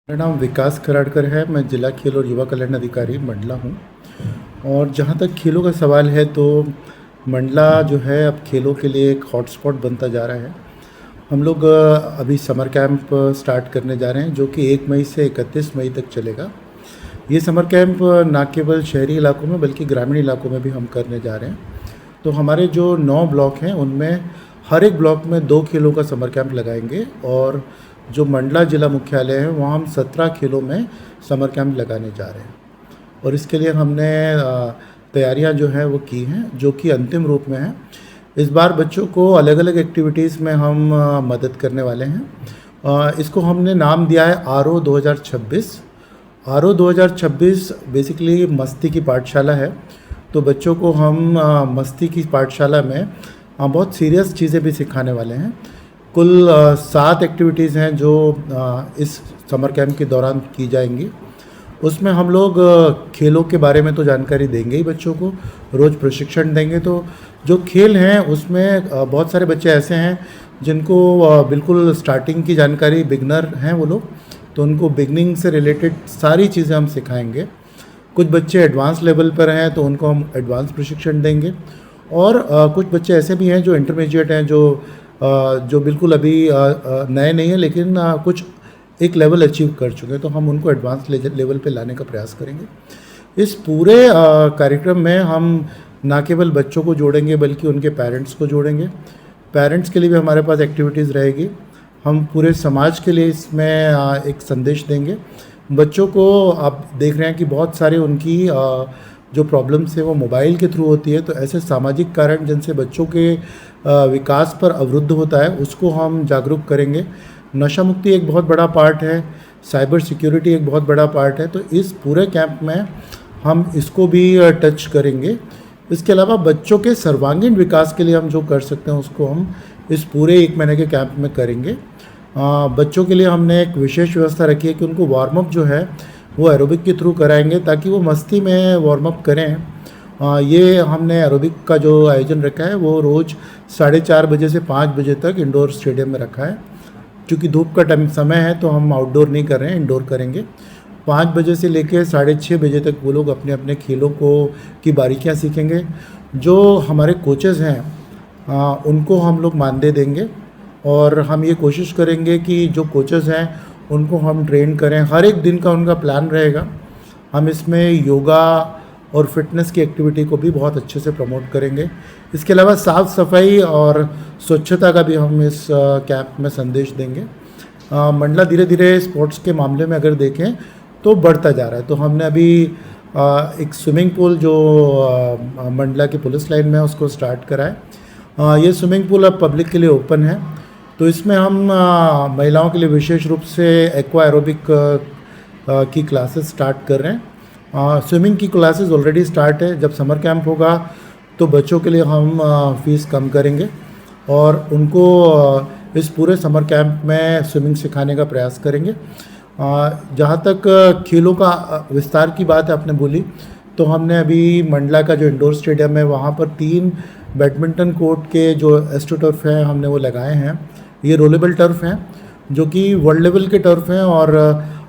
मेरा नाम विकास खराड़कर है। मैं जिला खेल और युवा कल्याण अधिकारी मंडला हूँ। और जहाँ तक खेलों का सवाल है तो मंडला जो है अब खेलों के लिए एक हॉटस्पॉट बनता जा रहा है। हम लोग अभी समर कैंप स्टार्ट करने जा रहे हैं जो कि 1 मई से 31 मई तक चलेगा। ये समर कैंप ना केवल शहरी इलाकों में बल्कि ग्रामीण इलाकों में भी हम करने जा रहे हैं। तो हमारे जो 9 ब्लॉक हैं उनमें हर एक ब्लॉक में 2 खेलों का समर कैंप लगाएंगे और जो मंडला जिला मुख्यालय है वहाँ हम 17 खेलों में समर कैंप लगाने जा रहे हैं। और इसके लिए हमने तैयारियां जो हैं वो की हैं जो कि अंतिम रूप में है। इस बार बच्चों को अलग अलग एक्टिविटीज़ में हम मदद करने वाले हैं। इसको हमने नाम दिया है आरओ 2026। आरओ 2026 बेसिकली मस्ती की पाठशाला है। तो बच्चों को हम मस्ती की पाठशाला में बहुत सीरियस चीज़ें भी सिखाने वाले हैं। कुल 7 एक्टिविटीज़ हैं जो इस समर कैंप के दौरान की जाएंगी। उसमें हम लोग खेलों के बारे में तो जानकारी देंगे ही, बच्चों को रोज़ प्रशिक्षण देंगे। तो जो खेल हैं उसमें बहुत सारे बच्चे ऐसे हैं जिनको बिल्कुल स्टार्टिंग की जानकारी, बिगनर हैं वो लोग, तो उनको बिगनिंग से रिलेटेड सारी चीज़ें हम सिखाएंगे। कुछ बच्चे एडवांस लेवल पर हैं तो उनको हम एडवांस प्रशिक्षण देंगे। और कुछ बच्चे ऐसे भी हैं जो इंटरमीडिएट हैं, जो बिल्कुल अभी नए नहीं हैं लेकिन कुछ एक लेवल अचीव कर चुके हैं, तो हम उनको एडवांस लेवल पे लाने का प्रयास करेंगे। इस पूरे कार्यक्रम में हम ना केवल बच्चों को जोड़ेंगे बल्कि उनके पेरेंट्स को जोड़ेंगे। पेरेंट्स के लिए भी हमारे पास एक्टिविटीज़ रहेगी। हम पूरे समाज के लिए इसमें एक संदेश देंगे। बच्चों को आप देख रहे हैं कि बहुत सारे उनकी जो प्रॉब्लम्स है वो मोबाइल के थ्रू होती है। तो ऐसे सामाजिक कारण जिनसे बच्चों के विकास पर अवरुद्ध होता है उसको हम जागरूक करेंगे। नशा मुक्ति एक बहुत बड़ा पार्ट है, साइबर सिक्योरिटी एक बहुत बड़ा पार्ट है, तो इस पूरे कैंप में हम इसको भी टच करेंगे। इसके अलावा बच्चों के सर्वांगीण विकास के लिए हम जो कर सकते हैं उसको हम इस पूरे 1 महीने के कैंप में करेंगे। बच्चों के लिए हमने एक विशेष व्यवस्था रखी है कि उनको वार्म अप जो है वो एरोबिक के थ्रू कराएंगे ताकि वो मस्ती में वार्म अप करें। ये हमने एरोबिक का जो आयोजन रखा है वो रोज़ 4:30 बजे से 5 बजे तक इंडोर स्टेडियम में रखा है। क्योंकि धूप का समय है तो हम आउटडोर नहीं कर रहे हैं, इंडोर करेंगे। 5 बजे से लेकर 6:30 बजे तक वो लोग अपने अपने खेलों की बारीकियां सीखेंगे। जो हमारे कोचेज़ हैं उनको हम लोग मानदेय देंगे और हम ये कोशिश करेंगे कि जो कोचेज़ हैं उनको हम ट्रेन करें। हर एक दिन का उनका प्लान रहेगा। हम इसमें योगा और फिटनेस की एक्टिविटी को भी बहुत अच्छे से प्रमोट करेंगे। इसके अलावा साफ़ सफाई और स्वच्छता का भी हम इस कैंप में संदेश देंगे। मंडला धीरे धीरे स्पोर्ट्स के मामले में अगर देखें तो बढ़ता जा रहा है। तो हमने अभी एक स्विमिंग पूल जो मंडला की पुलिस लाइन में है उसको स्टार्ट करा है। ये स्विमिंग पूल अब पब्लिक के लिए ओपन है। तो इसमें हम महिलाओं के लिए विशेष रूप से एक्वा एरोबिक की क्लासेस स्टार्ट कर रहे हैं। स्विमिंग की क्लासेस ऑलरेडी स्टार्ट है। जब समर कैंप होगा तो बच्चों के लिए हम फ़ीस कम करेंगे और उनको इस पूरे समर कैंप में स्विमिंग सिखाने का प्रयास करेंगे। जहाँ तक खेलों का विस्तार की बात आपने बोली, तो हमने अभी मंडला का जो इंडोर स्टेडियम है वहाँ पर 3 बैडमिंटन कोर्ट के जो एस्ट्रोटर्फ हैं हमने वो लगाए हैं। ये रोलेबल टर्फ हैं जो कि वर्ल्ड लेवल के टर्फ हैं और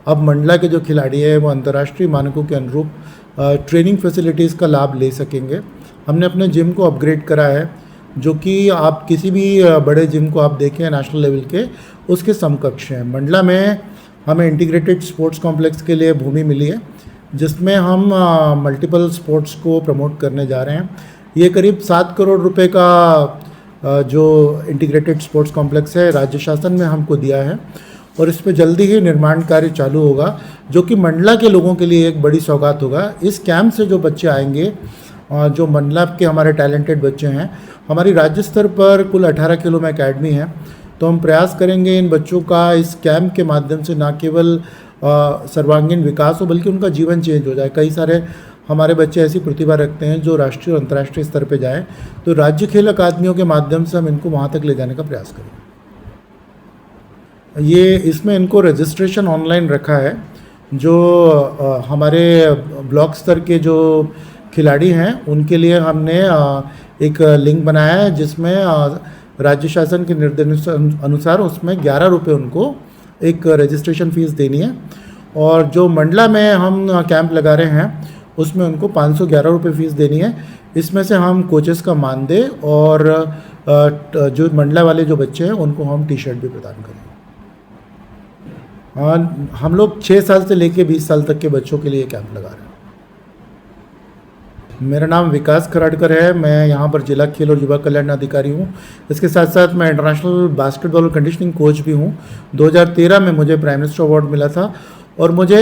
अब मंडला के जो खिलाड़ी हैं वो अंतर्राष्ट्रीय मानकों के अनुरूप ट्रेनिंग फैसिलिटीज़ का लाभ ले सकेंगे। हमने अपने जिम को अपग्रेड करा है जो कि आप किसी भी बड़े जिम को आप देखें नेशनल लेवल के उसके समकक्ष हैं। मंडला में हमें इंटीग्रेटेड स्पोर्ट्स कॉम्प्लेक्स के लिए भूमि मिली है जिसमें हम मल्टीपल स्पोर्ट्स को प्रमोट करने जा रहे हैं। ये करीब 7 करोड़ रुपए का जो इंटीग्रेटेड स्पोर्ट्स कॉम्प्लेक्स है राज्य शासन में हमको दिया है और इस पर जल्दी ही निर्माण कार्य चालू होगा जो कि मंडला के लोगों के लिए एक बड़ी सौगात होगा। इस कैंप से जो बच्चे आएंगे, जो मंडला के हमारे टैलेंटेड बच्चे हैं, हमारी राज्य स्तर पर कुल 18 किलो में अकेडमी है। तो हम प्रयास करेंगे इन बच्चों का इस कैंप के माध्यम से न केवल सर्वांगीण विकास हो बल्कि उनका जीवन चेंज हो जाए। कई सारे हमारे बच्चे ऐसी प्रतिभा रखते हैं जो राष्ट्रीय और अंतर्राष्ट्रीय स्तर पे जाएं, तो राज्य खेल अकादमियों के माध्यम से हम इनको वहाँ तक ले जाने का प्रयास करें। ये इसमें इनको रजिस्ट्रेशन ऑनलाइन रखा है। जो हमारे ब्लॉक स्तर के जो खिलाड़ी हैं उनके लिए हमने एक लिंक बनाया है जिसमें राज्य शासन के निर्देश अनुसार उसमें 11 रुपये उनको एक रजिस्ट्रेशन फ़ीस देनी है और जो मंडला में हम कैंप लगा रहे हैं उसमें उनको 511 रुपये फ़ीस देनी है। इसमें से हम कोचेस का मानदेय और जो मंडला वाले जो बच्चे हैं उनको हम टी शर्ट भी प्रदान करेंगे। हम लोग 6 साल से लेके 20 साल तक के बच्चों के लिए कैंप लगा रहे हैं। मेरा नाम विकास खराड़कर है, मैं यहाँ पर जिला खेल और युवा कल्याण अधिकारी हूँ। इसके साथ साथ मैं इंटरनेशनल बास्केटबॉल और कंडीशनिंग कोच भी हूँ। 2013 में मुझे प्राइम मिनिस्टर अवार्ड मिला था और मुझे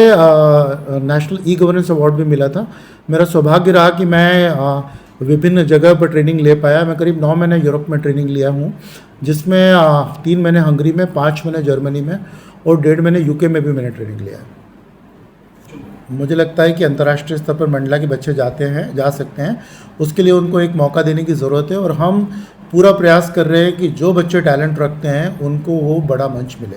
नेशनल ई गवर्नेंस अवार्ड भी मिला था। मेरा सौभाग्य रहा कि मैं विभिन्न जगह पर ट्रेनिंग ले पाया। मैं करीब 9 महीने यूरोप में ट्रेनिंग लिया हूँ, जिसमें 3 महीने हंगरी में, 5 महीने जर्मनी में और 1.5 महीने यूके में भी मैंने ट्रेनिंग लिया है। मुझे लगता है कि अंतर्राष्ट्रीय स्तर पर मंडला के बच्चे जा सकते हैं। उसके लिए उनको एक मौका देने की ज़रूरत है और हम पूरा प्रयास कर रहे हैं कि जो बच्चे टैलेंट रखते हैं उनको वो बड़ा मंच मिले।